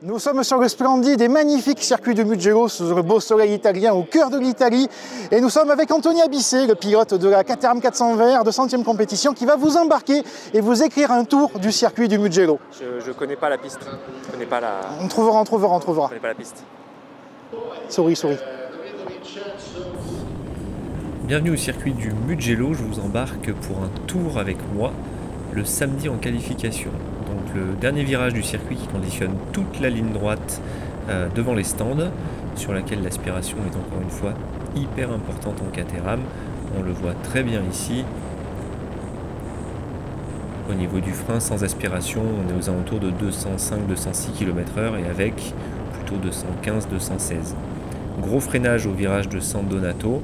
Nous sommes sur le splendide et magnifique circuit de Mugello sous le beau soleil italien au cœur de l'Italie. Et nous sommes avec Anthony Abissé, le pilote de la Caterham 400 VR de 100e compétition qui va vous embarquer et vous écrire un tour du circuit du Mugello. Je connais pas la piste. Je connais pas la... On trouvera. Je connais pas la piste. Souris. Bienvenue au circuit du Mugello, je vous embarque pour un tour avec moi le samedi en qualification. Donc le dernier virage du circuit qui conditionne toute la ligne droite devant les stands, sur laquelle l'aspiration est encore une fois hyper importante en Caterham. On le voit très bien ici. Au niveau du frein, sans aspiration, on est aux alentours de 205-206 km/h et avec plutôt 215-216. Gros freinage au virage de San Donato.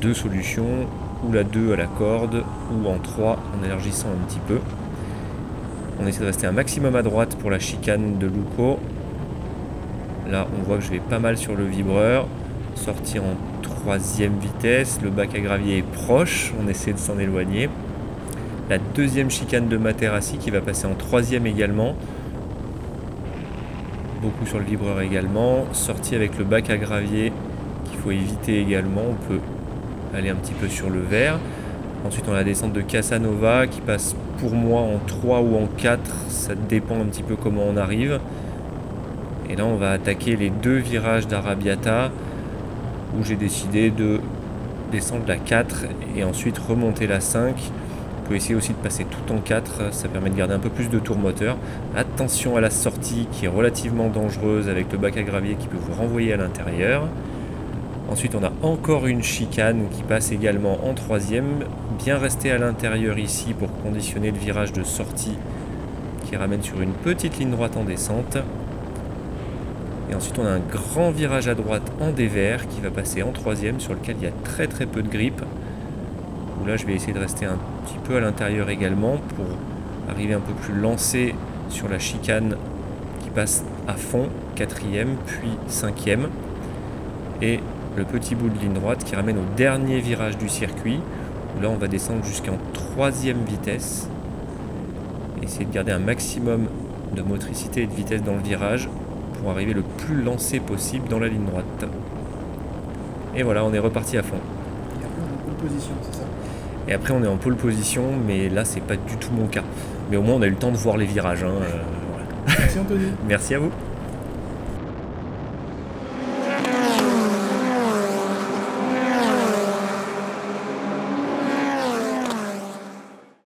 Deux solutions, ou la 2 à la corde, ou en 3 en élargissant un petit peu. On essaie de rester un maximum à droite pour la chicane de Lucco. Là, on voit que je vais pas mal sur le vibreur. Sortir en 3e vitesse. Le bac à gravier est proche. On essaie de s'en éloigner. La deuxième chicane de Materassi qui va passer en 3e également. Beaucoup sur le vibreur également. Sortie avec le bac à gravier qu'il faut éviter également. On peut aller un petit peu sur le vert. Ensuite, on a la descente de Casanova qui passe pour moi en 3 ou en 4. Ça dépend un petit peu comment on arrive. Et là, on va attaquer les deux virages d'Arrabbiata où j'ai décidé de descendre la 4 et ensuite remonter la 5. On peut essayer aussi de passer tout en 4. Ça permet de garder un peu plus de tour moteur. Attention à la sortie qui est relativement dangereuse avec le bac à gravier qui peut vous renvoyer à l'intérieur. Ensuite, on a encore une chicane qui passe également en 3e. Bien rester à l'intérieur ici pour conditionner le virage de sortie qui ramène sur une petite ligne droite en descente. Et ensuite, on a un grand virage à droite en dévers qui va passer en 3e sur lequel il y a très peu de grippe. Où là, je vais essayer de rester un petit peu à l'intérieur également pour arriver un peu plus lancé sur la chicane qui passe à fond, 4e puis 5e. Et le petit bout de ligne droite qui ramène au dernier virage du circuit où là on va descendre jusqu'en 3e vitesse, essayer de garder un maximum de motricité et de vitesse dans le virage pour arriver le plus lancé possible dans la ligne droite. Et voilà, on est reparti à fond. Et après on est en pole position, c'est ça? Et après on est en pole position, mais là c'est pas du tout mon cas. Mais au moins on a eu le temps de voir les virages. Voilà. Merci Anthony. Merci à vous.